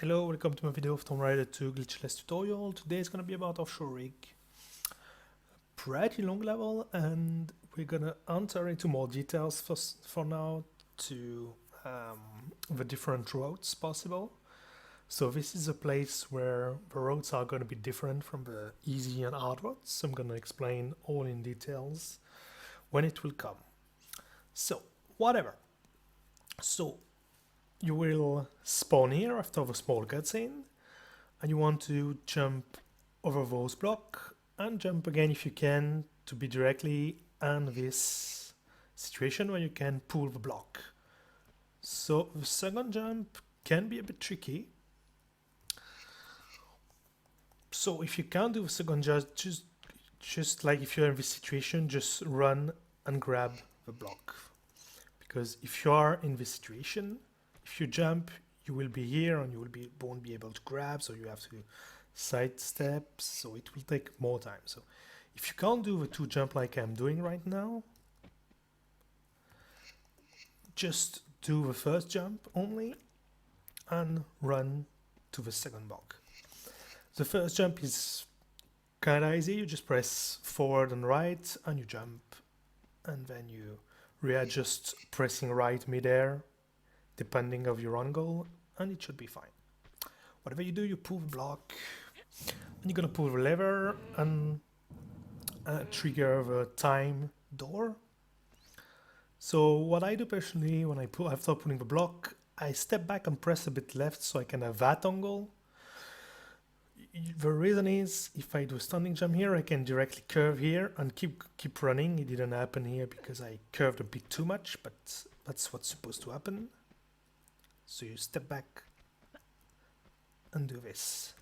Hello, welcome to my video of Tomb Raider 2 Glitchless tutorial. Today is gonna be about Offshore rig. Pretty long level, and we're gonna enter into more details for now to the different roads possible. So this is a place where the roads are gonna be different from the easy and hard roads. So I'm gonna explain all in details when it will come. So, whatever. So, you will spawn here after the small cutscene, and you want to jump over those blocks and jump again if you can to be directly in this situation where you can pull the block. So the second jump can be a bit tricky. So if you can't do the second jump, just like if you're in this situation, just run and grab the block. Because if you are in this situation, if you jump, you will be here and you won't be able to grab, so you have to sidestep, so it will take more time. So if you can't do the two jump like I'm doing right now, just do the first jump only and run to the second block. The first jump is kinda easy. You just press forward and right and you jump, and then you readjust pressing right mid-air depending of your angle, and it should be fine. Whatever you do, you pull the block, and you're gonna pull the lever and trigger the time door. So what I do personally when after pulling the block, I step back and press a bit left so I can have that angle. The reason is, if I do a standing jump here, I can directly curve here and keep running. It didn't happen here because I curved a bit too much, but that's what's supposed to happen. So you step back and do this.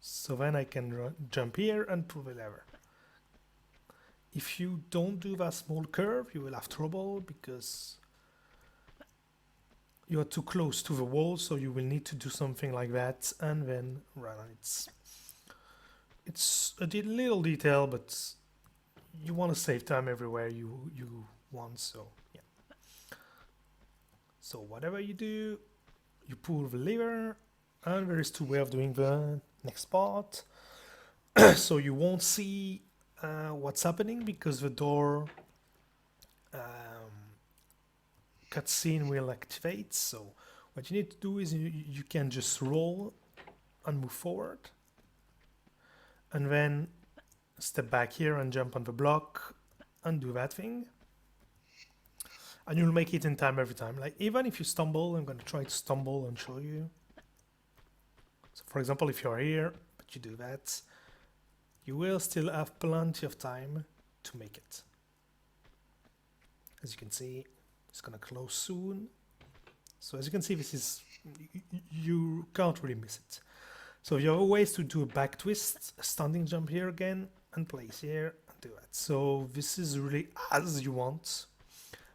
So then I can jump here and pull the lever. If you don't do that small curve, you will have trouble because you are too close to the wall, so you will need to do something like that and then run. It's a little detail, but you want to save time everywhere you want, so yeah. So whatever you do, you pull the lever, and there is two ways of doing the next part. So you won't see what's happening because the door cutscene will activate. So what you need to do is you can just roll and move forward, and then step back here and jump on the block and do that thing. And you'll make it in time every time. Like, even if you stumble, I'm gonna try to stumble and show you. So for example, if you're here, but you do that, you will still have plenty of time to make it. As you can see, it's gonna close soon. So as you can see, this is, you can't really miss it. So you have ways to do a back twist, a standing jump here again, and place here, and do that. So this is really as you want.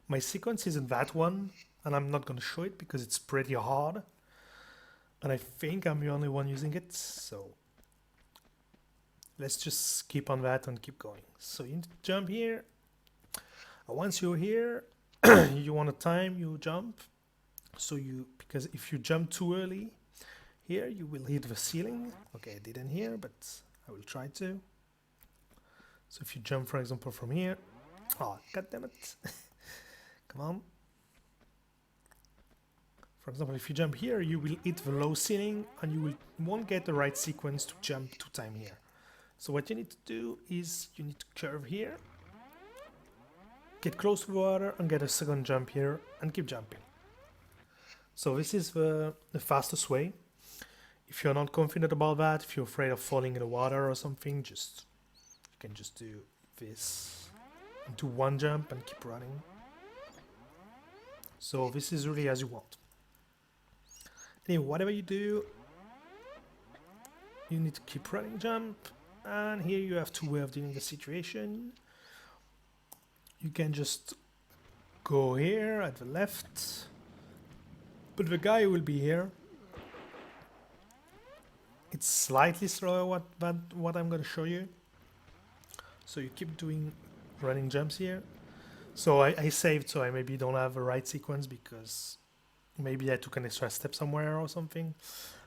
My sequence isn't that one, and I'm not going to show it because it's pretty hard. And I think I'm the only one using it, so let's just keep on that and keep going. So you need to jump here. And once you're here, you want to time your jump. So because if you jump too early here, you will hit the ceiling. Okay, I didn't here, but I will try to. So if you jump, for example, from here, oh, god damn it. Come on. For example, if you jump here, you will hit the low ceiling and you won't get the right sequence to jump to time here. So what you need to do is you need to curve here, get close to the water and get a second jump here and keep jumping. So this is the fastest way. If you're not confident about that, if you're afraid of falling in the water or something, you can just do this, do one jump and keep running. So this is really as you want. Anyway, whatever you do, you need to keep running jump, and here you have two ways of dealing with the situation. You can just go here at the left, but the guy will be here. It's slightly slower than what I'm going to show you. So you keep doing running jumps here. So I saved, so I maybe don't have a right sequence because maybe I took an extra step somewhere or something.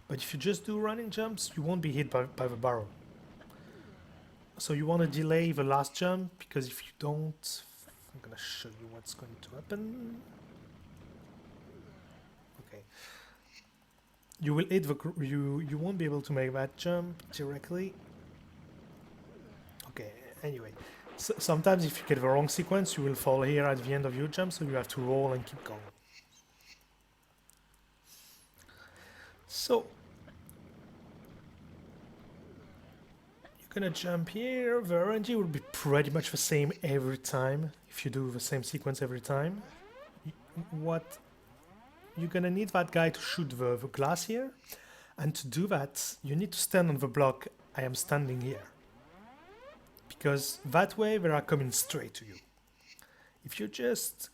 But if you just do running jumps, you won't be hit by the barrel. So you want to delay the last jump, because if you don't, I'm gonna show you what's going to happen. Okay. You will hit the you won't be able to make that jump directly. Okay, anyway. So sometimes if you get the wrong sequence, you will fall here at the end of your jump, so you have to roll and keep going. So you're gonna jump here. The RNG will be pretty much the same every time if you do the same sequence every time. What you're gonna need that guy to shoot the glass here, and to do that you need to stand on the block I am standing here, because that way they are coming straight to you. If you just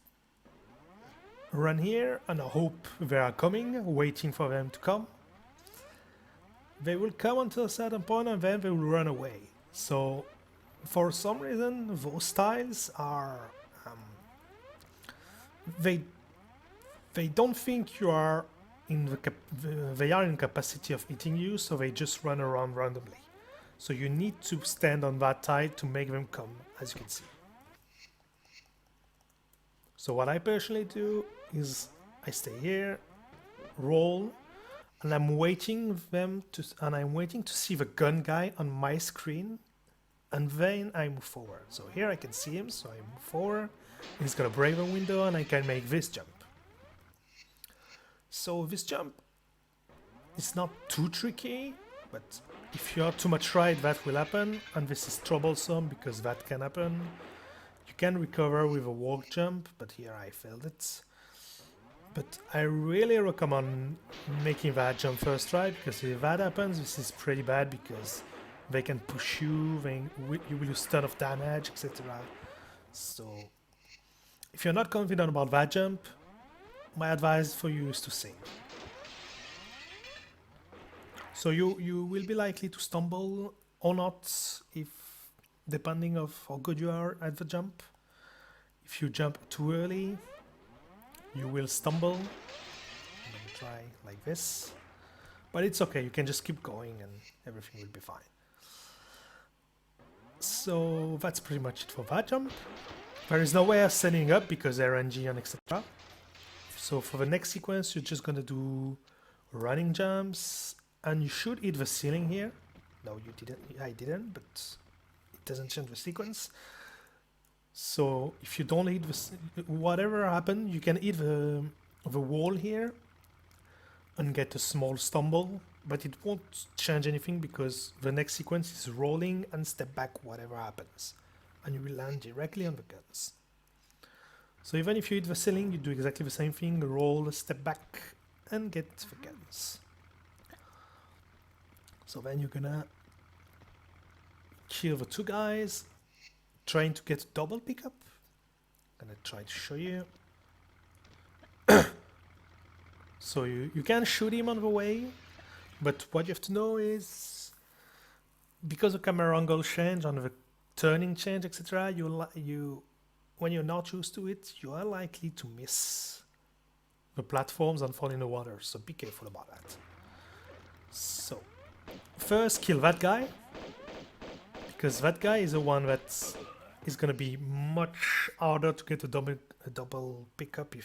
run here and hope they are coming, waiting for them to come, they will come until a certain point and then they will run away. So for some reason those tiles are they don't think you are in they are in capacity of eating you, so they just run around randomly. So you need to stand on that tile to make them come, as you can see. So what I personally do is I stay here, roll, and I'm waiting to see the gun guy on my screen, and then I move forward. So here I can see him, so I move forward. He's gonna break the window and I can make this jump. So this jump is not too tricky, but if you are too much right, that will happen, and this is troublesome because that can happen. You can recover with a walk jump, but here I failed it. But I really recommend making that jump first try, because if that happens, this is pretty bad, because they can push you, you will lose a ton of damage, etc. So if you're not confident about that jump, my advice for you is to save. So you will be likely to stumble or not, if depending of how good you are at the jump. If you jump too early, you will stumble. I'm gonna try like this, but it's okay, you can just keep going and everything will be fine. So that's pretty much it for that jump. There is no way of setting up because RNG and etc. So for the next sequence, you're just gonna do running jumps, and you should hit the ceiling here. No, you didn't. I didn't, but it doesn't change the sequence. So if you don't hit whatever happened, you can hit the wall here and get a small stumble, but it won't change anything because the next sequence is rolling and step back whatever happens, and you will land directly on the guns. So even if you hit the ceiling, you do exactly the same thing, roll, step back, and get the guns. So then you're gonna kill the two guys, trying to get a double pickup. I'm gonna try to show you. So you can shoot him on the way, but what you have to know is, because the camera angle change and the turning change, etc., when you're not used to it, you are likely to miss the platforms and fall in the water, so be careful about that. So first kill that guy, because that guy is the one that is going to be much harder to get a double pickup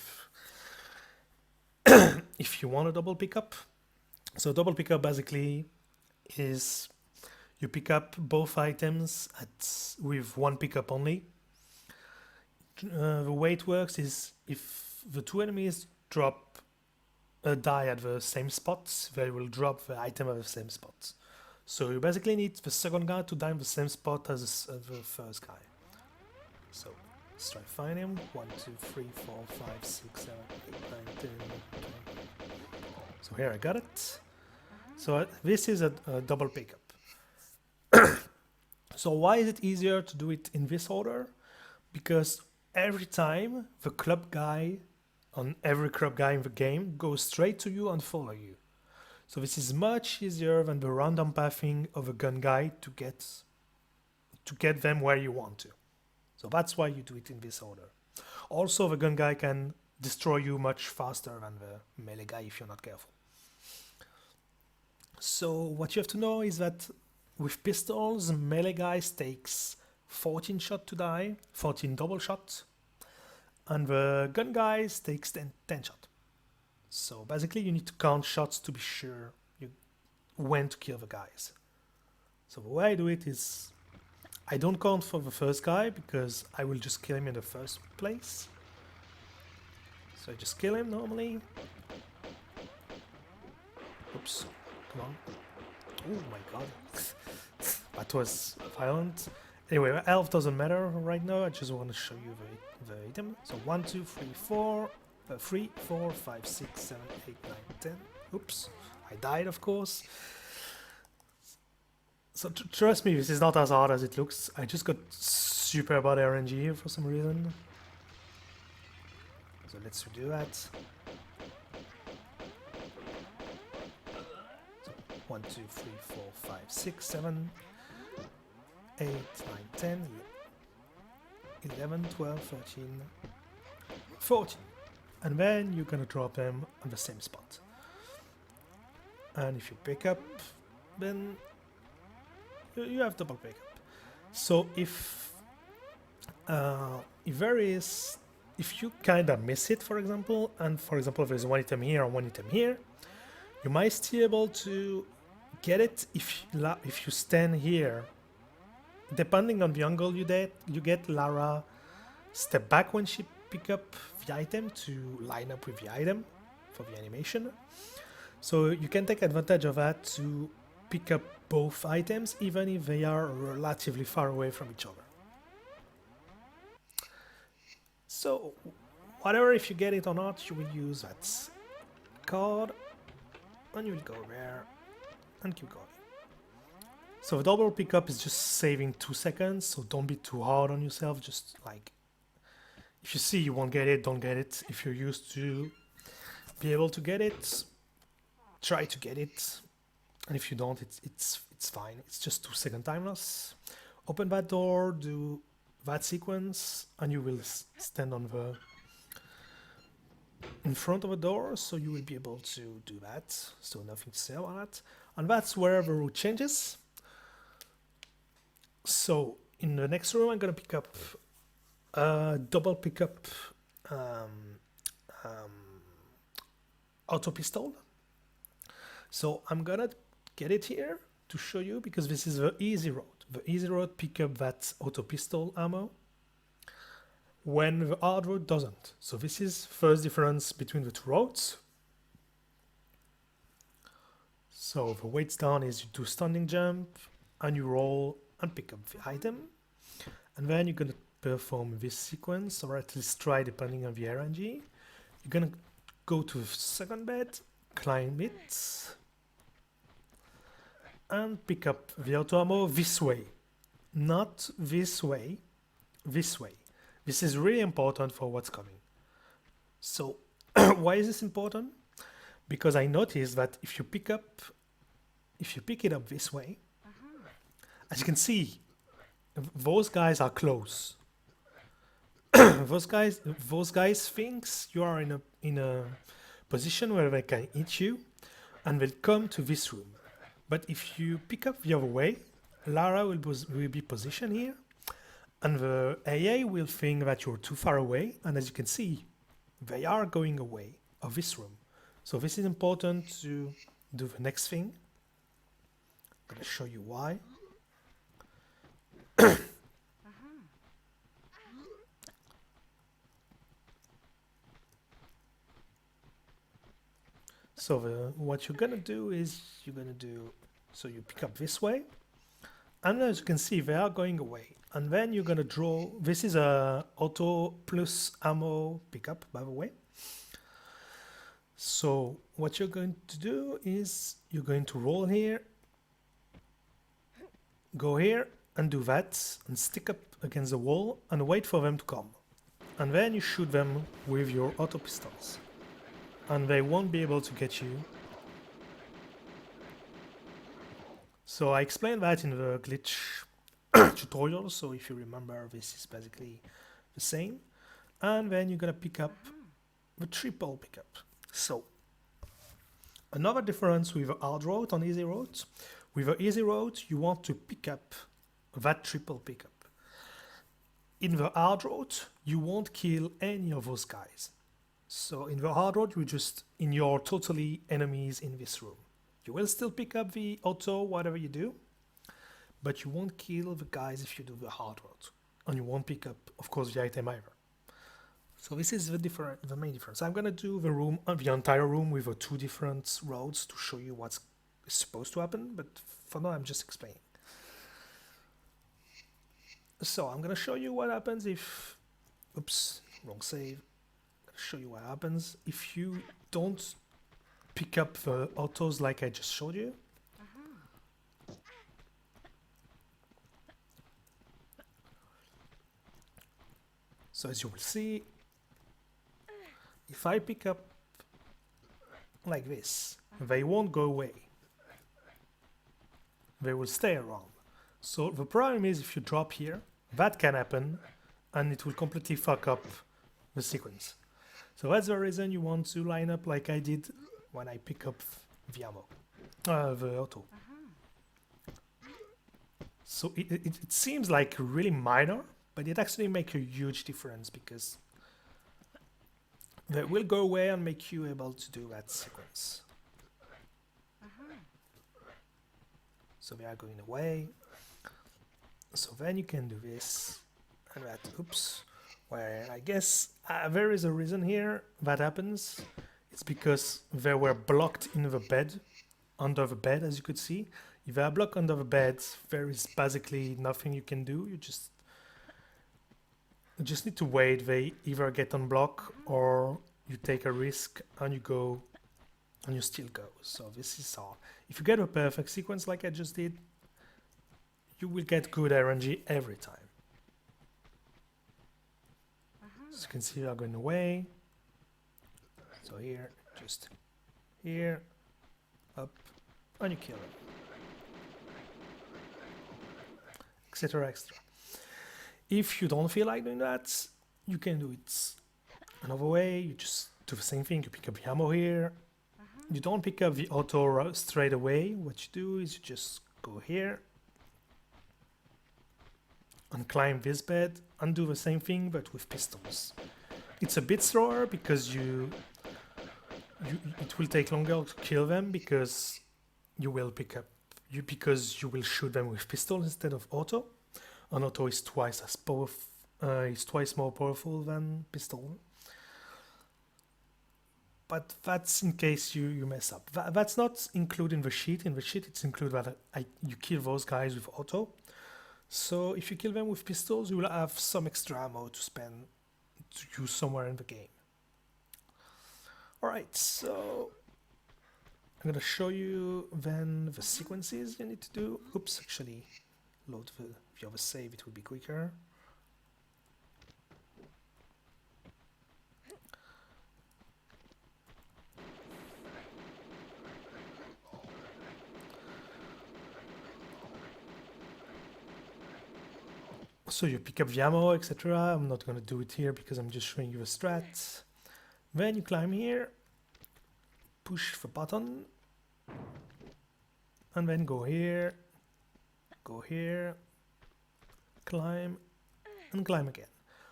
if you want a double pickup. So double pickup basically is you pick up both items with one pickup only. The way it works is if the two enemies drop a die at the same spot, they will drop the item at the same spot. So you basically need the second guy to die in the same spot as the first guy. So let's try to find him. 1, 2, 3, 4, 5, 6, 7, 8, 9, 10, 20. So here I got it. So this is a double pickup. So why is it easier to do it in this order? Because every time the club guy on every club guy in the game goes straight to you and follow you. So this is much easier than the random pathing of a gun guy to get them where you want to. So that's why you do it in this order. Also, the gun guy can destroy you much faster than the melee guy if you're not careful. So what you have to know is that with pistols, melee guys takes 14 shot to die, 14 double shot, and the gun guys takes 10 shot. So basically you need to count shots to be sure when to kill the guys. So the way I do it is I don't count for the first guy because I will just kill him in the first place. So I just kill him normally. Oops, come on. Oh my god. That was violent. Anyway, health doesn't matter right now, I just want to show you the item. So 1, 2, 3, 4, 3, 4, 5, 6, 7, 8, 9, 10. Oops, I died of course. So trust me, this is not as hard as it looks. I just got super bad RNG here for some reason. So let's redo that. So 1, 2, 3, 4, 5, 6, 7, 8, 9, 10, 11, 12, 13, 14. And then you're gonna drop them on the same spot. And if you pick up, then you have double pickup. So if you kinda miss it, for example, and for example if there's one item here or one item here, you might still be able to get it if you stand here. Depending on the angle you get Lara step back when she pick up the item to line up with the item for the animation. So you can take advantage of that to pick up both items even if they are relatively far away from each other. So whatever, if you get it or not, you will use that card and you will go there and keep going. So the double pickup is just saving 2 seconds, so don't be too hard on yourself. Just like, if you see you won't get it, don't get it. If you're used to be able to get it, try to get it. And if you don't, it's fine. It's just 2 second time loss. Open that door, do that sequence, and you will stand on in front of a door, so you will be able to do that. So nothing to say about that. And that's where the route changes. So in the next room, I'm gonna pick up double pickup auto pistol. So I'm gonna get it here to show you because this is the easy road. The easy road pick up that auto pistol ammo when the hard road doesn't. So this is first difference between the two roads. So the weights down is you do standing jump and you roll and pick up the item, and then you're gonna perform this sequence, or at least try depending on the RNG. You're gonna go to the second bed, climb it, and pick up the auto ammo this way, not this way, this way. This is really important for what's coming. So why is this important? Because I noticed that if you pick it up this way, as you can see, those guys are close. those guys thinks you are in a position where they can hit you, and they'll come to this room. But if you pick up the other way, Lara will be positioned here, and the AA will think that you're too far away, and as you can see, they are going away of this room. So this is important to do the next thing. I'm gonna show you why. So what you're gonna do is so you pick up this way, and as you can see they are going away, and then you're gonna draw. This is a auto plus ammo pickup, by the way. So what you're going to do is you're going to roll here, go here and do that, and stick up against the wall and wait for them to come, and then you shoot them with your auto pistols, and they won't be able to get you. So I explained that in the glitch tutorial, so if you remember, this is basically the same. And then you're gonna pick up the triple pickup. So Another difference with a hard route and easy route. With a easy route, you want to pick up that triple pickup. In the hard route, you won't kill any of those guys. So in the hard route, you just in your totally enemies in this room. You will still pick up the auto, whatever you do, but you won't kill the guys if you do the hard route. And you won't pick up, of course, the item either. So this is the main difference. I'm gonna do the entire room with the two different roads to show you what's supposed to happen, but for now I'm just explaining. So I'm gonna show you what happens if, oops, wrong save. Show you what happens if you don't pick up the autos like I just showed you. So as you will see, if I pick up like this, they won't go away. They will stay around. So the problem is if you drop here, that can happen and it will completely fuck up the sequence. So that's the reason you want to line up like I did when I pick up the ammo, the auto. So it seems like really minor, but it actually makes a huge difference because they will go away and make you able to do that sequence. So they are going away. So then you can do this and that. Oops. Where I guess there is a reason here that happens. It's because they were blocked in the bed, under the bed, as you could see. If they are blocked under the bed, there is basically nothing you can do. You just need to wait. They either get unblocked or you take a risk and you go and you still go. So this is all. If you get a perfect sequence like I just did, you will get good RNG every time. As you can see, they are going away. So here, just here, up, and you kill them, etc. Extra. If you don't feel like doing that, you can do it another way. You just do the same thing. You pick up the ammo here. You don't pick up the auto straight away. What you do is you just go here and climb this bed and do the same thing but with pistols. It's a bit slower because it will take longer to kill them because you will shoot them with pistols instead of auto. An auto is twice more powerful than pistol. But that's in case you mess up. That's not included in the sheet. In the sheet it's included that you kill those guys with auto. So if you kill them with pistols, you will have some extra ammo to spend to use somewhere in the game. Alright, so I'm gonna show you then the sequences you need to do. Oops, actually load the other save, it will be quicker. So you pick up the ammo, etc. I'm not going to do it here because I'm just showing you a strat. Then you climb here, push the button, and then go here, climb, and climb again.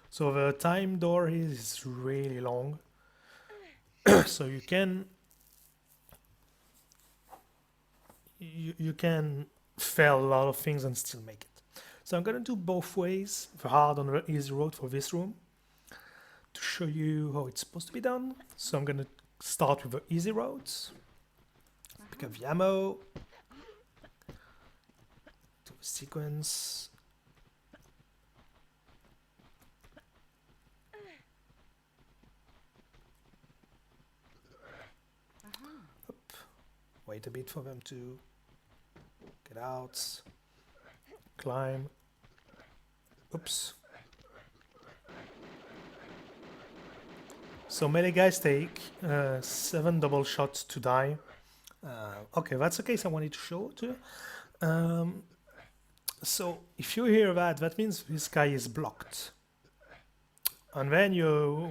So the time door is really long, so you can fail a lot of things and still make it. So I'm going to do both ways, the hard and the easy road for this room, to show you how it's supposed to be done. So I'm going to start with the easy roads, pick up the ammo, do a sequence, up. Wait a bit for them to get out, climb, oops. So melee guys take 7 double shots to die. Okay, that's the case I wanted to show too. So if you hear that, that means this guy is blocked. And then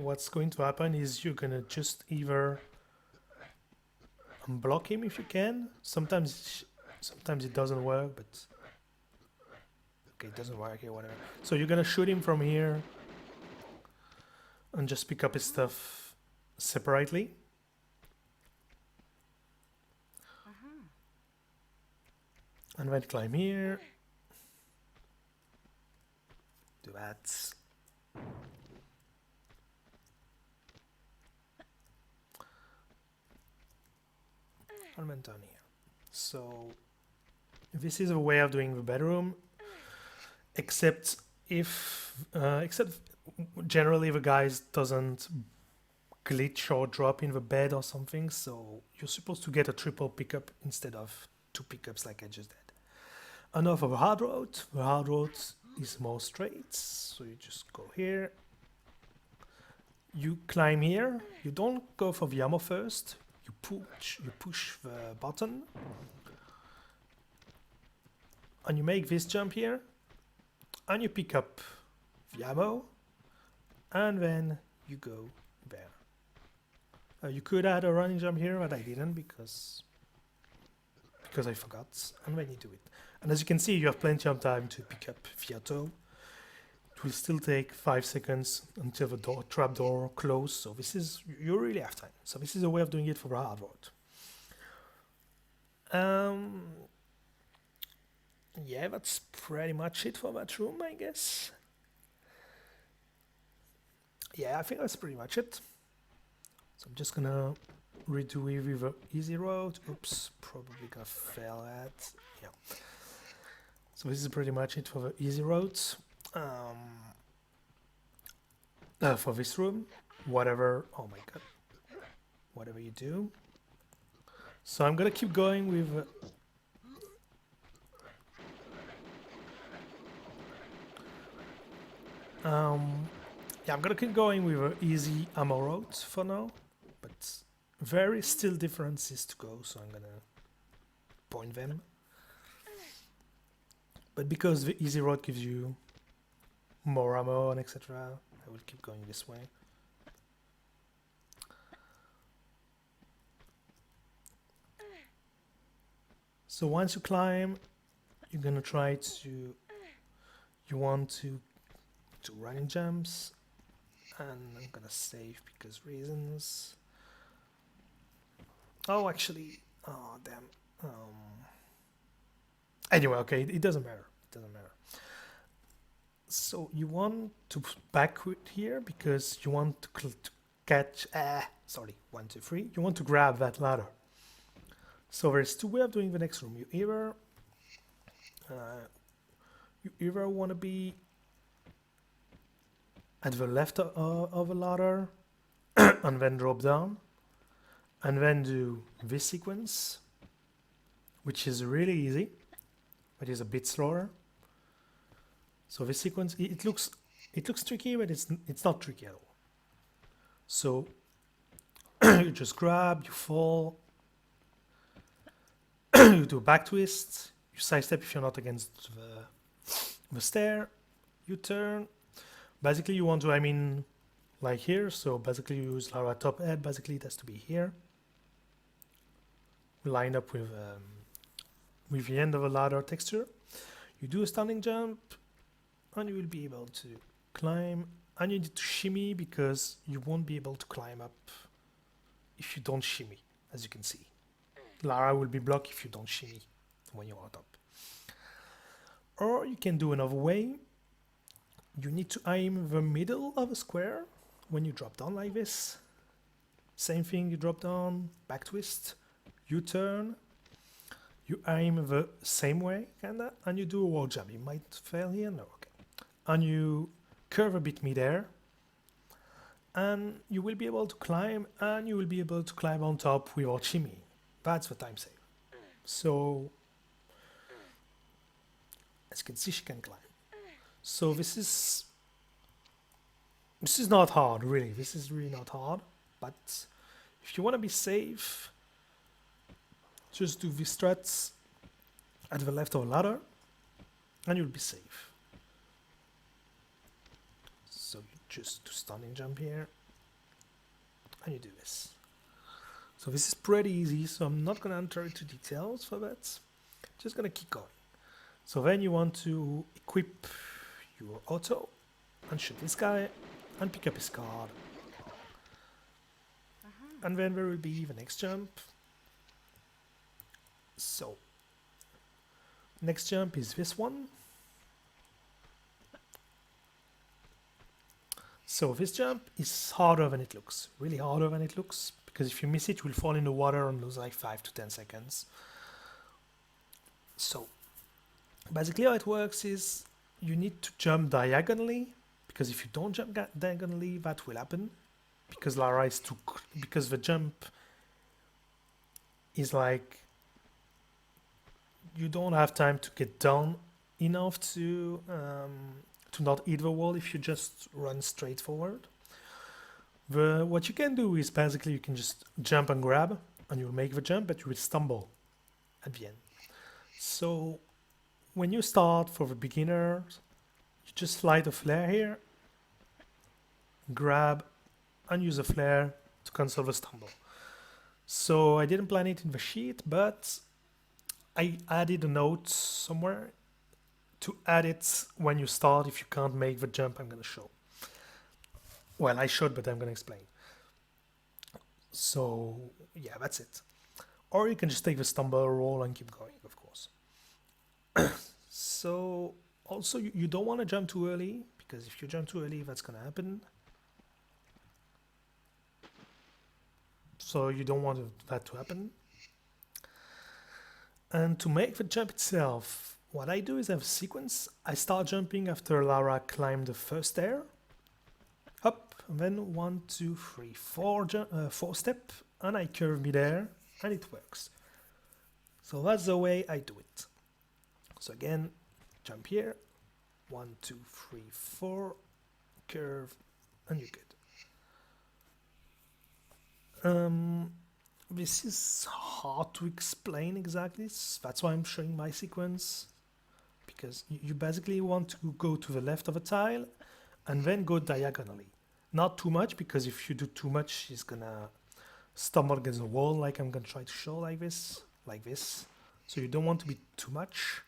what's going to happen is you're gonna just either and block him if you can. Sometimes it doesn't work, but okay, it doesn't work here, whatever. So you're gonna shoot him from here and just pick up his stuff separately. And then climb here. Do that. And then down here. So this is a way of doing the bedroom, except generally the guys doesn't glitch or drop in the bed or something, so you're supposed to get a triple pickup instead of 2 pickups like I just did. Enough of a hard road. The hard road is more straight, so you just go here. You climb here. You don't go for the ammo first. You push the button, and you make this jump here, and you pick up the ammo, and then you go there. You could add a running jump here, but I didn't because I forgot, and then you do it. And as you can see, you have plenty of time to pick up the auto. It will still take 5 seconds until the trap door closes, so you really have time. So this is a way of doing it for the hard road. Yeah, that's pretty much it for that room, I guess. Yeah, I think that's pretty much it. So I'm just gonna redo it with the easy road. Oops, probably gonna fail at. Yeah. So this is pretty much it for the easy roads. For this room, whatever. Oh my god. Whatever you do. So I'm gonna keep going with. Yeah, I'm gonna keep going with an easy ammo road for now, but very still differences to go, so I'm gonna point them. But because the easy road gives you more ammo and etc., I will keep going this way. So once you climb, you're gonna try to. You want to do running jumps, and I'm gonna save because reasons. Oh, actually, oh damn. Anyway, okay, it doesn't matter. It doesn't matter. So you want to backward here because you want to catch. Sorry, 1, 2, 3. You want to grab that ladder. So there's 2 ways of doing the next room. You either want to be at the left of a ladder and then drop down, and then do this sequence, which is really easy, but is a bit slower. So this sequence, it looks tricky, but it's not tricky at all. So you just grab, you fall, you do a back twist, you sidestep if you're not against the stair, you turn. Basically you want to, like here, so basically you use Lara top head, basically it has to be here. Line up with the end of a ladder texture. You do a standing jump, and you will be able to climb, and you need to shimmy because you won't be able to climb up if you don't shimmy, as you can see. Lara will be blocked if you don't shimmy when you're on top. Or you can do another way. You need to aim the middle of a square when you drop down like this. Same thing, you drop down, back twist, U-turn, you aim the same way, kinda, and you do a wall jump. You might fail here, no, okay. And you curve a bit mid-air, and you will be able to climb, and you will be able to climb on top without shimmy. That's the time save. So, as you can see, she can climb. So this is not hard, really. This is really not hard, but if you want to be safe, just do the struts at the left of a ladder, and you'll be safe. So you just do standing jump here, and you do this. So this is pretty easy, so I'm not gonna enter into details for that. Just gonna keep going. So then you want to equip your auto and shoot this guy and pick up his card. And then there will be the next jump. So, next jump is this one. So this jump is harder than it looks, really harder than it looks, because if you miss it, you will fall in the water and lose like 5 to 10 seconds. So, basically how it works is you need to jump diagonally, because if you don't jump diagonally, that will happen, because Lara is because the jump is like, you don't have time to get down enough to not hit the wall if you just run straight forward. What you can do is basically you can just jump and grab, and you'll make the jump, but you will stumble at the end. So when you start for the beginners, you just slide a flare here, grab, and use a flare to cancel the stumble. So I didn't plan it in the sheet, but I added a note somewhere to add it when you start if you can't make the jump I'm going to show. Well, I should, but I'm going to explain. So yeah, that's it. Or you can just take the stumble roll and keep going, of course. So also you don't want to jump too early, because if you jump too early, that's going to happen. So you don't want that to happen. And to make the jump itself, what I do is I have a sequence. I start jumping after Lara climbed the first stair. Up, and then 1, 2, 3, 4 step, and I curve midair, and it works. So that's the way I do it. So again, jump here, 1, 2, 3, 4, curve, and you're good. This is hard to explain exactly, that's why I'm showing my sequence, because you basically want to go to the left of a tile and then go diagonally. Not too much, because if you do too much, she's gonna stumble against the wall, like I'm gonna try to show like this. So you don't want to be too much,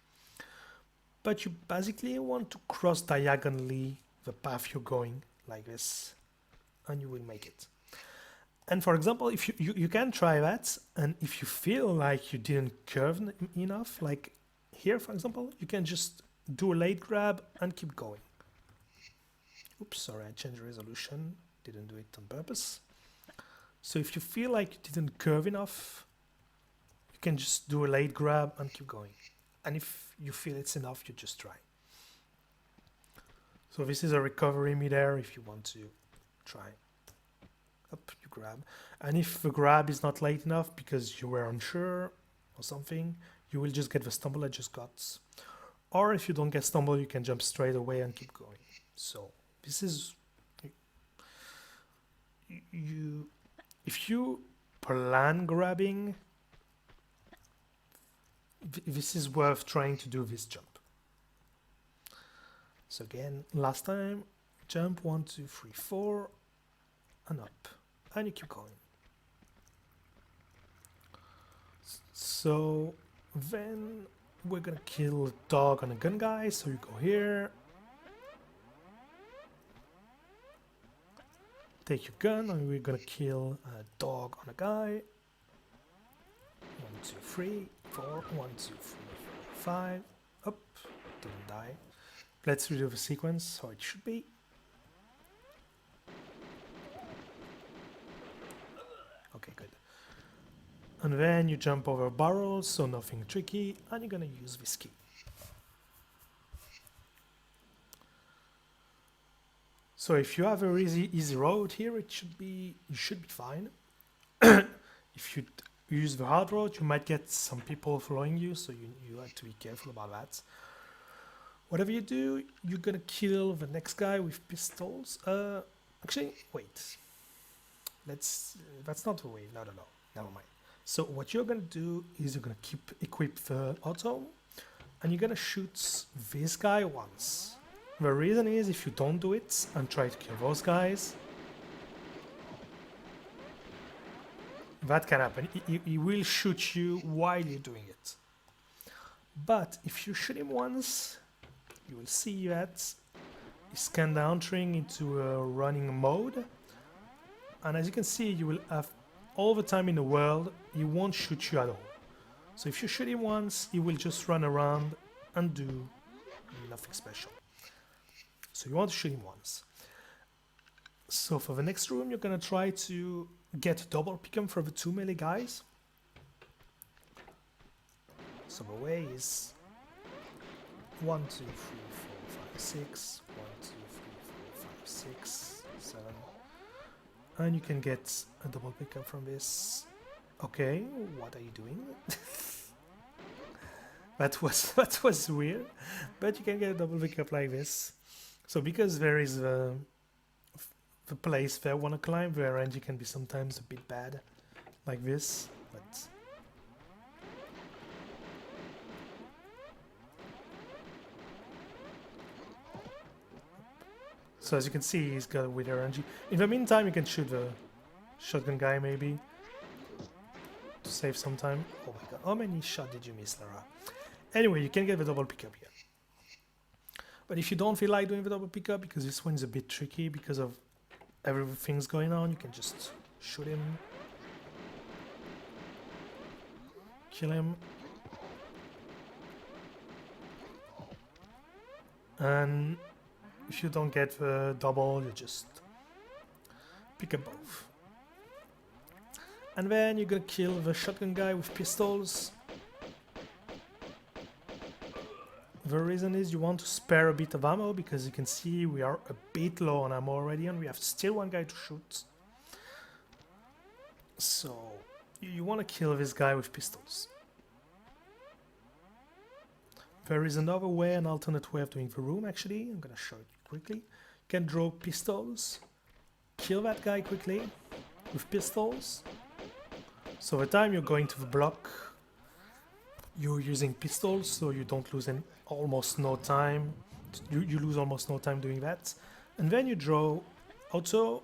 but you basically want to cross diagonally the path you're going, like this, and you will make it. And for example, if you can try that, and if you feel like you didn't curve enough, like here for example, you can just do a late grab and keep going. Oops, sorry, I changed the resolution, didn't do it on purpose. So if you feel like you didn't curve enough, you can just do a late grab and keep going. And if you feel it's enough, you just try. So this is a recovery midair if you want to try. Up, you grab. And if the grab is not late enough because you were unsure or something, you will just get the stumble I just got. Or if you don't get stumble, you can jump straight away and keep going. So this is, if you plan grabbing, this is worth trying to do this jump. So again, last time, jump 1, 2, 3, 4, and up, and you keep going. So then we're gonna kill a dog on a gun guy, so you go here, take your gun, and we're gonna kill a dog on a guy. 1, 2, 3, 4, 1, 2, 3, 4, 5, up, didn't die. Let's redo the sequence how it should be. Okay, good. And then you jump over barrels, so nothing tricky, and you're gonna use this key. So if you have a really easy road here, you should be fine. If you use the hard road, you might get some people following you, so you have to be careful about that. Whatever you do, you're gonna kill the next guy with pistols. Actually, wait. That's not the way. No, never mind. So what you're gonna do is you're gonna equip the auto, and you're gonna shoot this guy once. The reason is if you don't do it and try to kill those guys, that can happen. He will shoot you while you're doing it. But if you shoot him once, you will see that he's kind of entering into a running mode. And as you can see, you will have all the time in the world, he won't shoot you at all. So if you shoot him once, he will just run around and do nothing special. So you want to shoot him once. So for the next room, you're gonna try to get double pick him for the two melee guys. So the way is 1, 2, 3, 4, 5, 6. 1, 2, 3, 4, 5, 6, 7. And you can get a double pickup from this. Okay, what are you doing? that was weird, but you can get a double pickup like this. So because there is the place where I want to climb, the RNG can be sometimes a bit bad, like this. But so as you can see, he's got a with RNG. In the meantime, you can shoot the shotgun guy maybe to save some time. Oh my god, how many shots did you miss, Lara? Anyway, you can get the double pickup here. But if you don't feel like doing the double pickup, because this one is a bit tricky because of everything's going on, you can just shoot him, kill him, and if you don't get the double, you just pick up both. And then you're gonna kill the shotgun guy with pistols. The reason is you want to spare a bit of ammo, because you can see we are a bit low on ammo already and we have still one guy to shoot. So you want to kill this guy with pistols. There is another way, an alternate way of doing the room actually. I'm gonna show it quickly. You can draw pistols, kill that guy quickly with pistols. So the time you're going to the block, you're using pistols, so you don't lose almost no time. You lose almost no time doing that. And then you draw auto,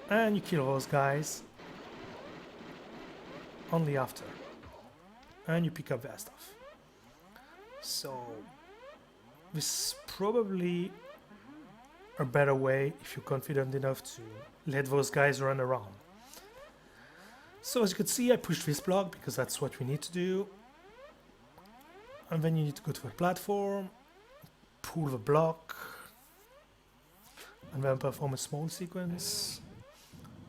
and you kill those guys only after. And you pick up their stuff. So this is probably a better way if you're confident enough to let those guys run around. So as you can see, I pushed this block because that's what we need to do. And then you need to go to the platform, pull the block, and then perform a small sequence.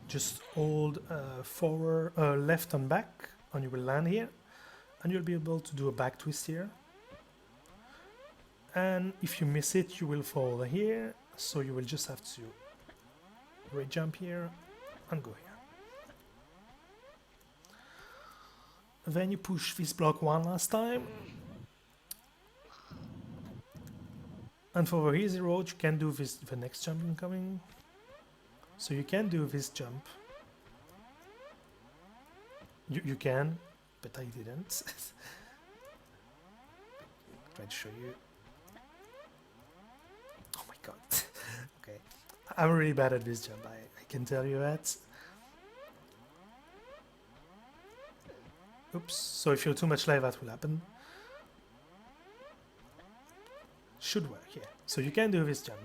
Just hold forward, left and back, and you will land here. And you'll be able to do a back twist here. And if you miss it, you will fall here. So you will just have to re-jump here and go here. Then you push this block one last time. And for the easy road, you can do this, the next jump incoming. So you can do this jump. You can, but I didn't. Try to show you. Oh my god. Okay. I'm really bad at this jump, I can tell you that. Oops. So if you're too much live, that will happen. Should work, yeah. So you can do this jump.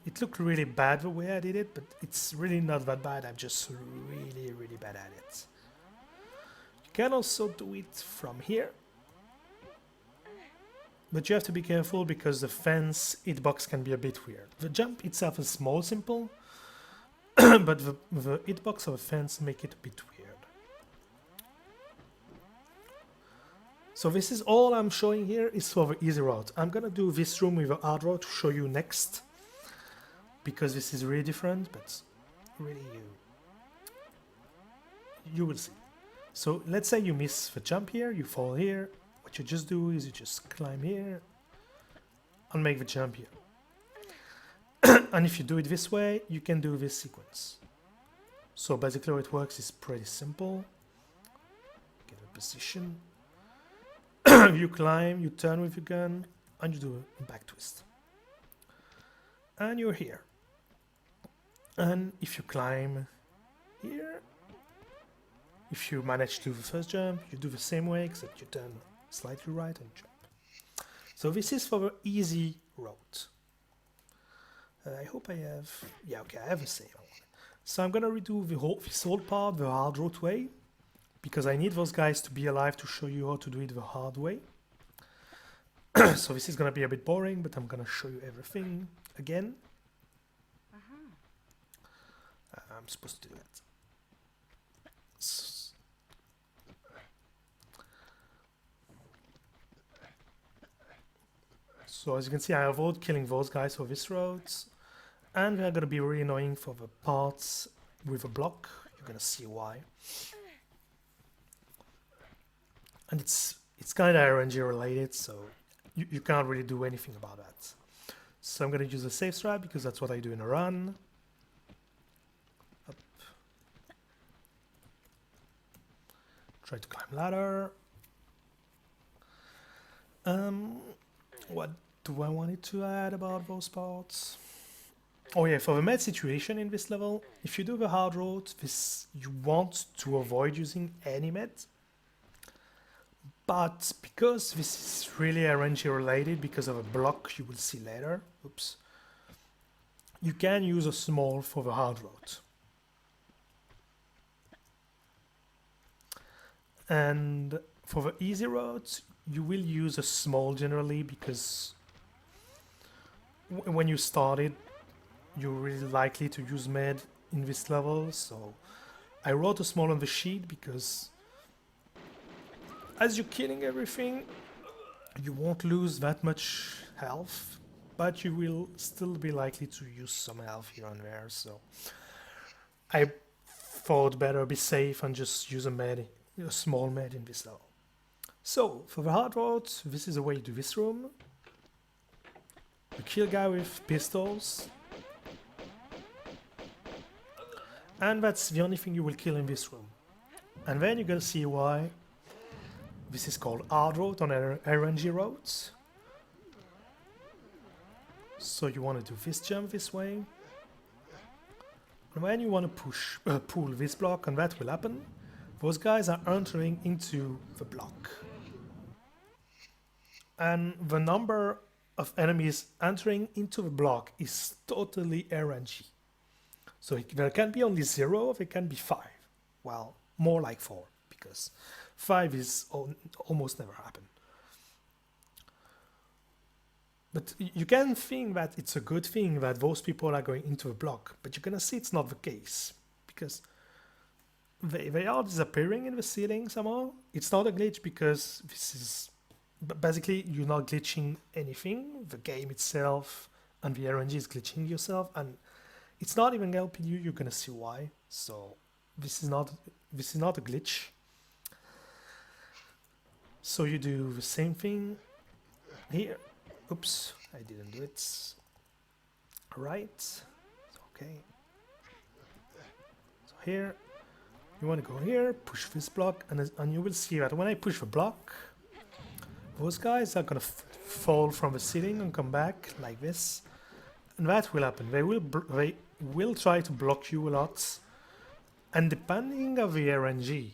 It looked really bad the way I did it, but it's really not that bad. I'm just really bad at it. You can also do it from here. But you have to be careful because the fence hitbox can be a bit weird. The jump itself is small, simple, but the hitbox of the fence make it a bit weird. So this is all I'm showing here is for the easy route. I'm gonna do this room with a hard route to show you next, because this is really different, but really you will see. So let's say you miss the jump here, you fall here. What you just do is you just climb here and make the jump here. And if you do it this way, you can do this sequence. So basically how it works is pretty simple. Get a position. You climb, you turn with your gun, and you do a back twist. And you're here. And if you climb here, if you manage to do the first jump, you do the same way, except you turn slightly right and jump. So this is for the easy route. I hope I have... Yeah, okay, I have a save. So I'm gonna redo this whole part the hard route way, because I need those guys to be alive to show you how to do it the hard way. So this is gonna be a bit boring, but I'm gonna show you everything again. I'm supposed to do that. So as you can see, I avoid killing those guys for this road, and they're gonna be really annoying for the parts with a block. You're gonna see why. And it's kind of RNG related, so you can't really do anything about that. So I'm gonna use a safe strat because that's what I do in a run. Up. Try to climb ladder. What do I wanted to add about those parts? Oh yeah, for the med situation in this level, if you do the hard road, you want to avoid using any med. But because this is really RNG related, because of a block you will see later, oops, you can use a small for the hard road. And for the easy roads, you will use a small generally, because when you started, you're really likely to use med in this level. So I wrote a small on the sheet because as you're killing everything, you won't lose that much health, but you will still be likely to use some health here and there. So I thought better be safe and just use a small med in this level. So for the hard road, this is the way you do this room. You kill guy with pistols, and that's the only thing you will kill in this room. And then you're gonna see why this is called hard road on RNG roads. So you want to do this jump this way, and when you want to pull this block, and that will happen, those guys are entering into the block. And the number of enemies entering into the block is totally RNG. So there can be only 0, there can be 5. Well, more like 4, because 5 is almost never happen. But you can think that it's a good thing that those people are going into a block, but you're gonna see it's not the case, because they are disappearing in the ceiling somehow. It's not a glitch because this is basically you're not glitching anything. The game itself and the RNG is glitching yourself, and it's not even helping you. You're gonna see why. So this is not a glitch. So you do the same thing here. Oops, I didn't do it right. Okay. So here, you want to go here, push this block, and you will see that when I push the block, those guys are gonna fall from the ceiling and come back like this, and that will happen. They will try to block you a lot, and depending on the RNG,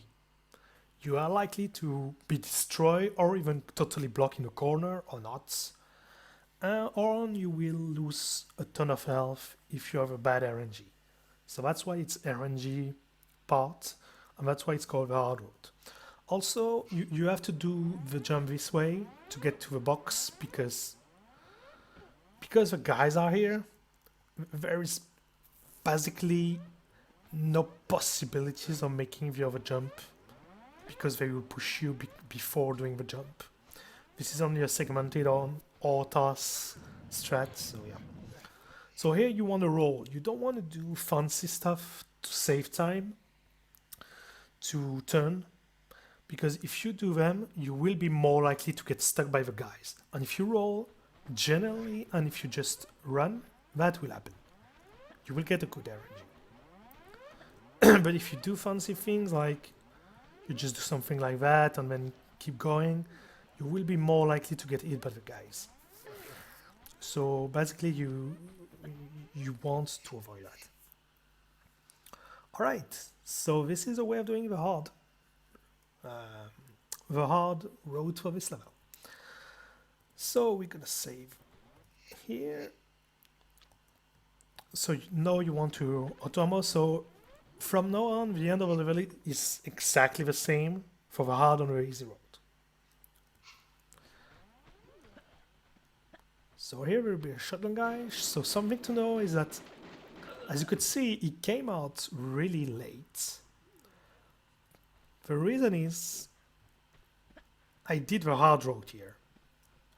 you are likely to be destroyed or even totally blocked in a corner or not. Or you will lose a ton of health if you have a bad RNG. So that's why it's RNG part, and that's why it's called the hard road. Also, you have to do the jump this way to get to the box, because the guys are here. There is basically no possibilities of making the other jump, because they will push you before doing the jump. This is only a segmented on autos strat, so yeah. So here you want to roll. You don't want to do fancy stuff to save time to turn, because if you do them, you will be more likely to get stuck by the guys. And if you roll, generally, and if you just run, that will happen. You will get a good RNG. But if you do fancy things, like you just do something like that and then keep going, you will be more likely to get hit by the guys. So basically you want to avoid that. Alright, so this is a way of doing the hard. the hard road for this level. So we're gonna save here. So now you want to automo. So from now on, the end of the level is exactly the same for the hard and the easy road. So here will be a shotgun guy. So something to know is that, as you could see, he came out really late. The reason is I did the hard road here.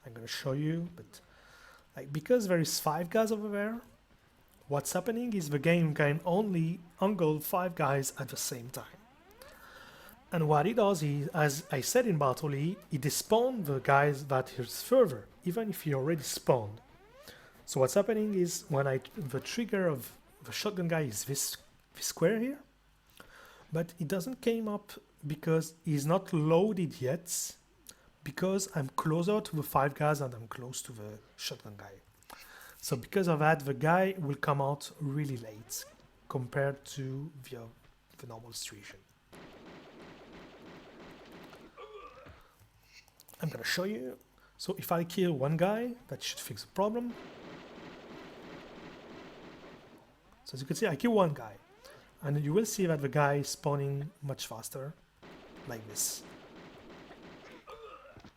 I'm gonna show you, but like because there is 5 guys over there, what's happening is the game can only angle 5 guys at the same time. And what he does is, as I said in battle, he despawns the guys that is further, even if he already spawned. So what's happening is when the trigger of the shotgun guy is this square here, but it doesn't came up because he's not loaded yet, because I'm closer to the 5 guys and I'm close to the shotgun guy. So because of that, the guy will come out really late compared to the normal situation. I'm gonna show you. So if I kill one guy, that should fix the problem. So as you can see, I kill one guy, and you will see that the guy is spawning much faster, like this.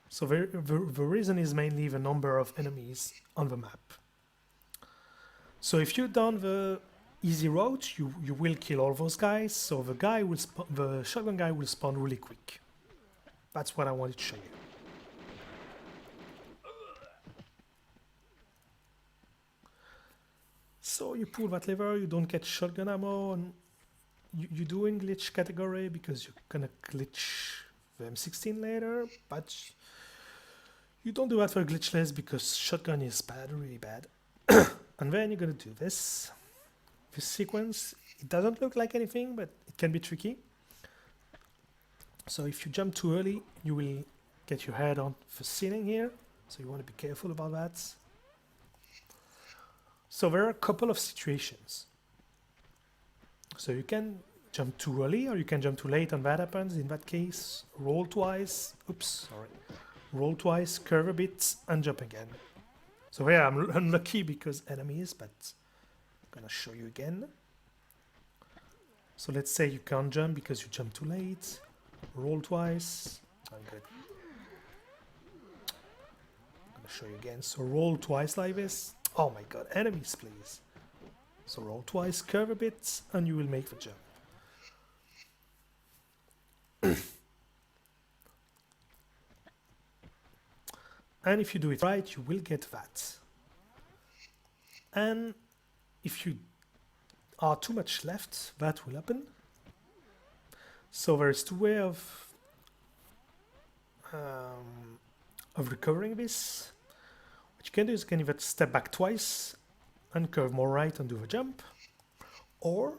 So the reason is mainly the number of enemies on the map. So if you've done the easy route, you will kill all those guys. So the shotgun guy will spawn really quick. That's what I wanted to show you. So you pull that lever, you don't get shotgun ammo, and you do in glitch category because you're gonna glitch the M16 later, but you don't do that for glitchless because shotgun is bad, really bad. And then you're gonna do this sequence. It doesn't look like anything, but it can be tricky. So if you jump too early, you will get your head on the ceiling here, so you want to be careful about that. So there are a couple of situations. So you can jump too early or you can jump too late, and that happens. In that case, roll twice, roll twice, curve a bit, and jump again. So here I'm unlucky because enemies, but I'm gonna show you again. So let's say you can't jump because you jumped too late. Roll twice. I'm gonna show you again. So roll twice like this. Oh my god, enemies, please. So roll twice, curve a bit, and you will make the jump. And if you do it right, you will get that. And if you are too much left, that will happen. So there is 2 ways of recovering this. What you can do is you can either step back twice and curve more right and do a jump, or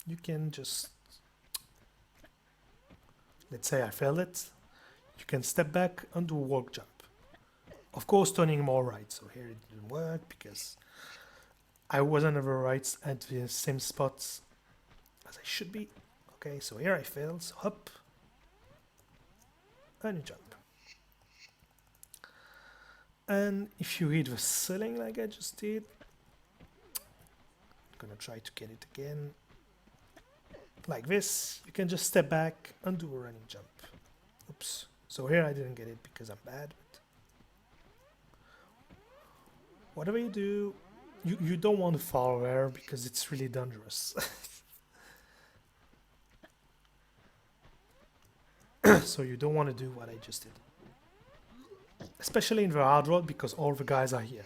you can just, let's say I failed it, you can step back and do a walk jump. Of course, turning more right. So here it didn't work because I wasn't ever right at the same spots as I should be. Okay, so here I failed, so up, and you jump. And if you hit the ceiling like I just did, I'm gonna try to get it again. Like this, you can just step back and do a running jump. Oops. So here I didn't get it because I'm bad. But whatever you do, you don't want to fall there because it's really dangerous. So you don't want to do what I just did. Especially in the hard road because all the guys are here.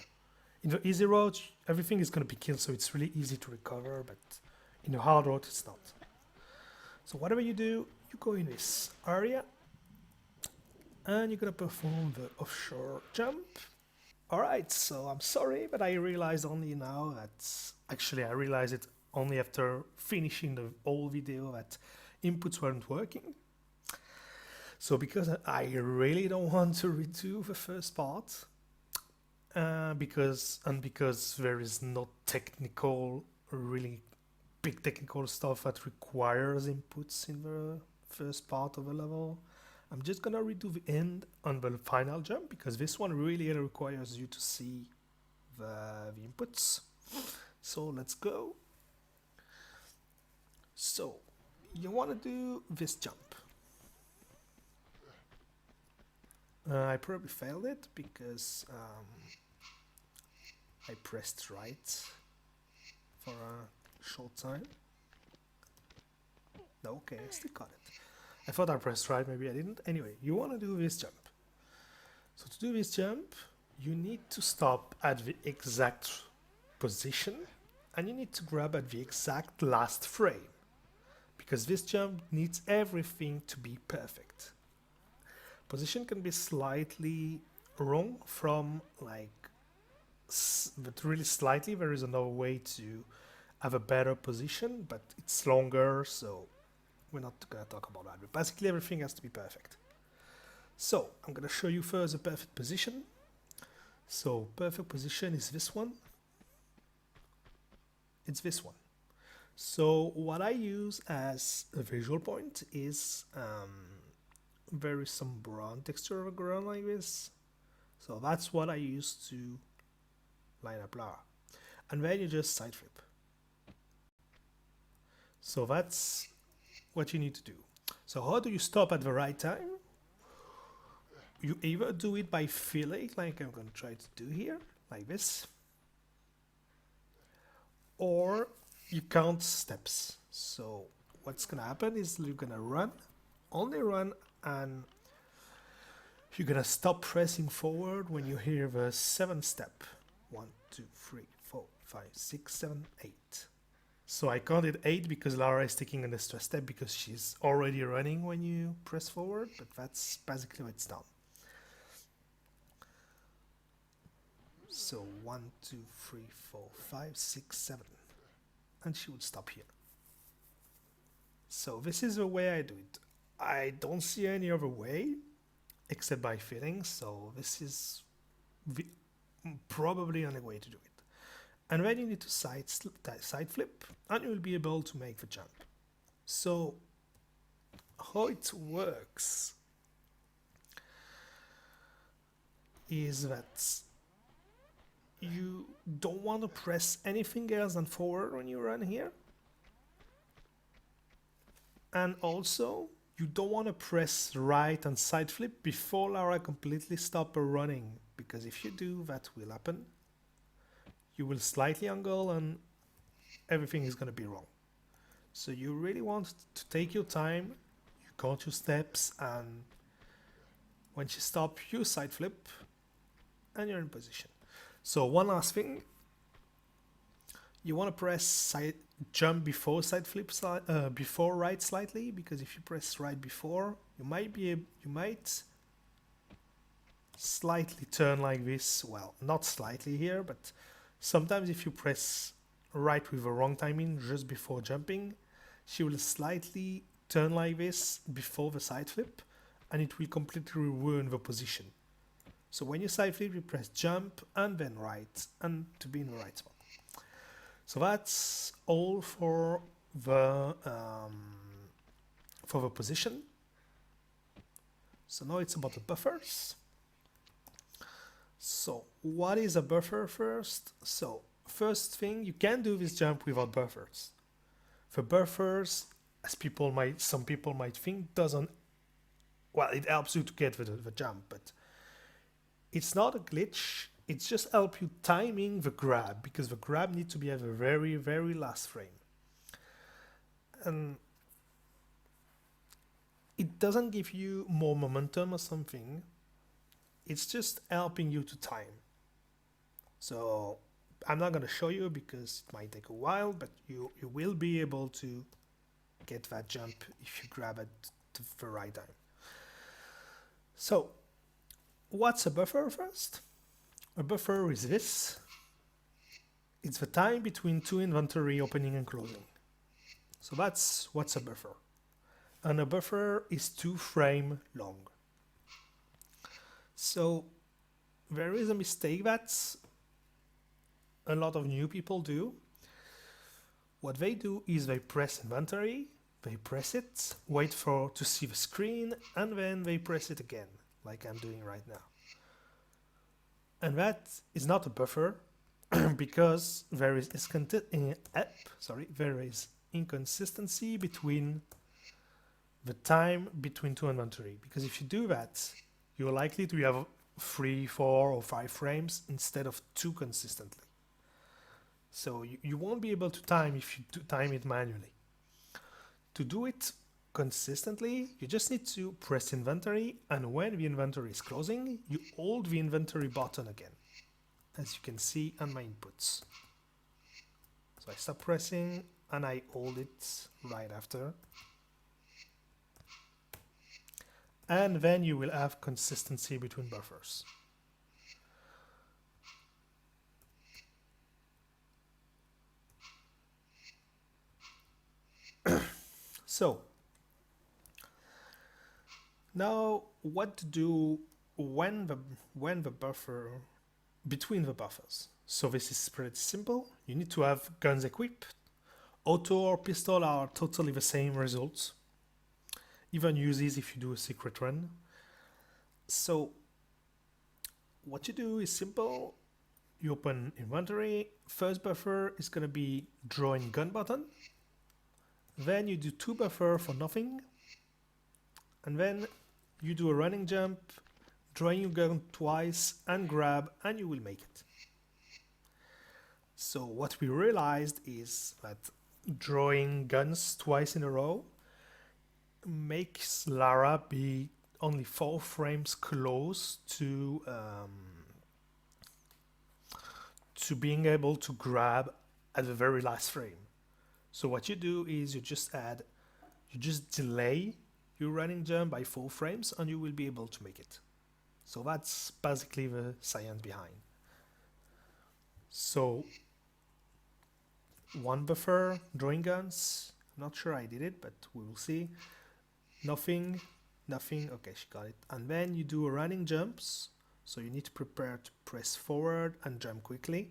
In the easy road, everything is going to be killed, so it's really easy to recover, but in the hard road, it's not. So whatever you do, you go in this area, and you're going to perform the offshore jump. Alright, so I'm sorry, but I realized only now that... Actually, I realized it only after finishing the whole video that inputs weren't working. So because I really don't want to redo the first part, because there is no really big technical stuff that requires inputs in the first part of the level. I'm just gonna redo the end on the final jump because this one really requires you to see the inputs. So let's go. So you want to do this jump. I probably failed it because I pressed right for a short time. No, okay, I still got it. I thought I pressed right, maybe I didn't. Anyway, you want to do this jump. So to do this jump, you need to stop at the exact position and you need to grab at the exact last frame because this jump needs everything to be perfect. Position can be slightly wrong from like, but really slightly. There is another way to have a better position, but it's longer, so we're not going to talk about that. But basically everything has to be perfect. So I'm going to show you first the perfect position. So perfect position is this one. It's this one. So what I use as a visual point is there is some brown texture of the ground like this. So that's what I use to line up lava. And then you just side flip. So that's what you need to do. So how do you stop at the right time? You either do it by feeling, like I'm going to try to do here, like this, or you count steps. So what's going to happen is you're going to run, only run, and you're going to stop pressing forward when you hear the 7th step. 1, 2, 3, 4, 5, 6, 7, 8. So I counted 8 because Lara is taking an extra step because she's already running when you press forward, but that's basically what it's done. So 1, 2, 3, 4, 5, 6, 7. And she would stop here. So this is the way I do it. I don't see any other way except by feeling, so this is probably the only way to do it. And then you need to side flip and you will be able to make the jump. So how it works is that you don't want to press anything else than forward when you run here. And also you don't want to press right and side flip before Lara completely stop her running, because if you do, that will happen. You will slightly angle and everything is going to be wrong. So you really want to take your time, you count your steps, and when you stop, you side flip and you're in position. So one last thing, you want to press side jump before side flip, before right slightly, because if you press right before, you might slightly turn like this. Well, not slightly here, but sometimes if you press right with the wrong timing just before jumping, she will slightly turn like this before the side flip, and it will completely ruin the position. So when you side flip, you press jump and then right, and to be in the right spot. So that's all for the position. So now it's about the buffers. So what is a buffer first? So first thing, you can do this jump without buffers. The buffers, as some people might think, doesn't, well, it helps you to get the jump, but it's not a glitch. It just helps you timing the grab, because the grab needs to be at the very, very last frame. And it doesn't give you more momentum or something. It's just helping you to time. So I'm not going to show you because it might take a while, but you will be able to get that jump if you grab it to the right time. So what's a buffer first? A buffer is this. It's the time between two inventory opening and closing. So that's what's a buffer. And a buffer is 2 frames long. So there is a mistake that a lot of new people do. What they do is they press inventory, they press it, wait for to see the screen, and then they press it again, like I'm doing right now. And that is not a buffer because there is inconsistency between the time between two inventory. Because if you do that, you're likely to have 3, 4, or 5 frames instead of 2 consistently. So you won't be able to time if you time it manually. To do it consistently, you just need to press inventory, and when the inventory is closing, you hold the inventory button again, as you can see on my inputs. So I stop pressing and I hold it right after. And then you will have consistency between buffers. So now what to do when the buffer between the buffers. So this is pretty simple. You need to have guns equipped. Auto or pistol are totally the same results. Even use these if you do a secret run. So what you do is simple. You open inventory. First buffer is going to be drawing gun button. Then you do 2 buffer for nothing. And then you do a running jump, drawing your gun twice and grab, and you will make it. So what we realized is that drawing guns twice in a row makes Lara be only 4 frames close to being able to grab at the very last frame. So what you do is you just delay your running jump by 4 frames and you will be able to make it. So that's basically the science behind. So 1 buffer, drawing guns. I'm not sure I did it, but we will see. Nothing. Okay, she got it. And then you do running jumps. So you need to prepare to press forward and jump quickly.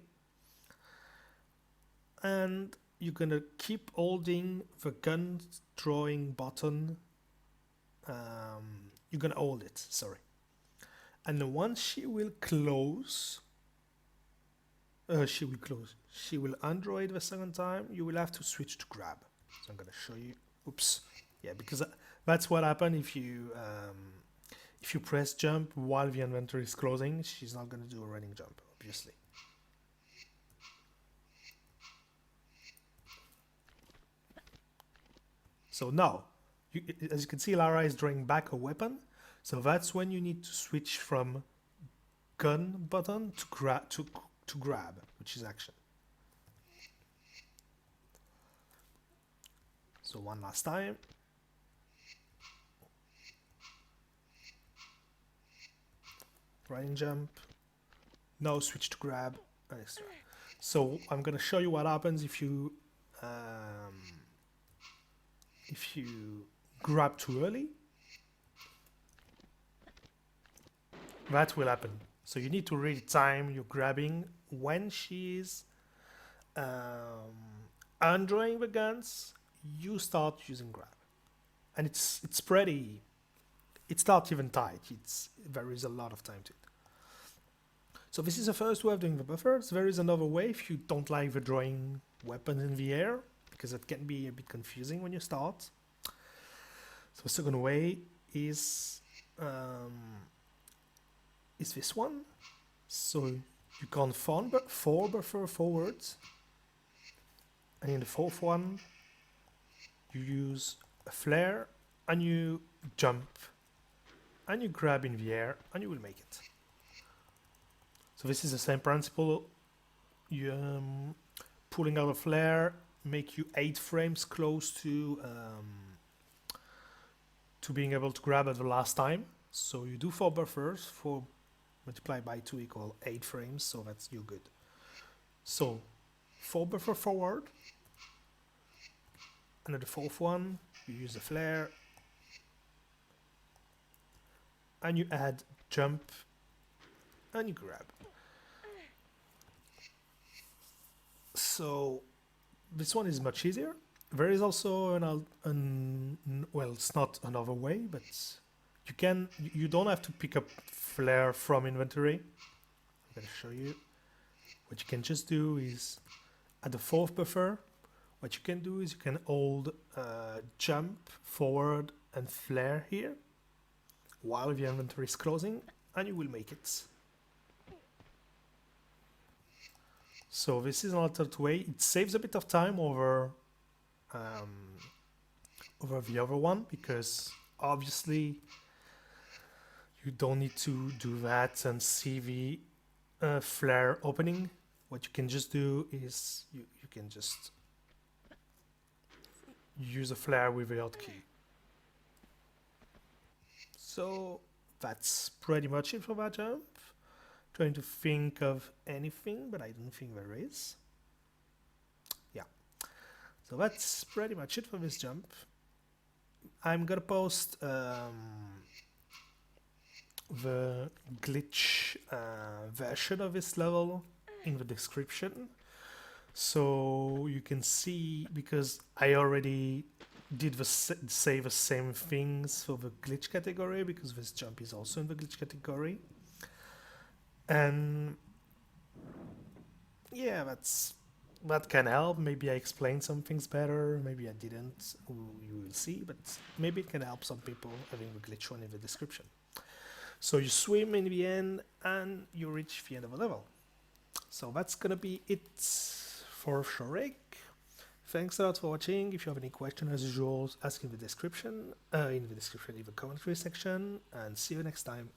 And you're gonna keep holding the gun drawing button. You're gonna hold it, sorry. And once she will close, she will undroid the second time, you will have to switch to grab. So I'm gonna show you, oops. Yeah, because that's what happens if you press jump while the inventory is closing. She's not gonna do a running jump, obviously. So now, as you can see, Lara is drawing back a weapon. So that's when you need to switch from gun button to grab, which is action. So one last time. Running jump. Now switch to grab and extra. So I'm gonna show you what happens if you grab too early. That will happen. So you need to really time your grabbing when she's undrawing the guns. You start using grab, and it's not even tight. There is a lot of time to it. So this is the first way of doing the buffers. There is another way if you don't like the drawing weapons in the air, because it can be a bit confusing when you start. So the second way is this one. So you count 4 buffer forwards, and in the 4th one you use a flare and you jump and you grab in the air and you will make it. So this is the same principle. You pulling out a flare make you 8 frames close to being able to grab at the last time. So you do 4 buffers, 4 multiplied by 2 equal 8 frames, so that's you good. So 4 buffer forward, and at the 4th one you use a flare and you add jump and you grab. So this one is much easier. There is also well, it's not another way, but you don't have to pick up flare from inventory. I'm gonna show you. What you can just do is at the fourth buffer, what you can do is you can hold jump forward and flare here while the inventory is closing, and you will make it. So this is an altered way. It saves a bit of time over the other one, because obviously you don't need to do that and see the flare opening. What you can just do is you can just use a flare with the hotkey. So that's pretty much it for that jump. Trying to think of anything, but I don't think there is. Yeah. So that's pretty much it for this jump. I'm gonna post the glitch version of this level in the description, so you can see, because I already did say the same things for the glitch category, because this jump is also in the glitch category. And yeah, that can help. Maybe I explained some things better, maybe I didn't, you will see, but maybe it can help some people having the glitch one in the description. So you swim in the end and you reach the end of the level. So that's gonna be it for Offshore. Thanks a lot for watching. If you have any questions, as usual, ask in the description, in the commentary section, and see you next time.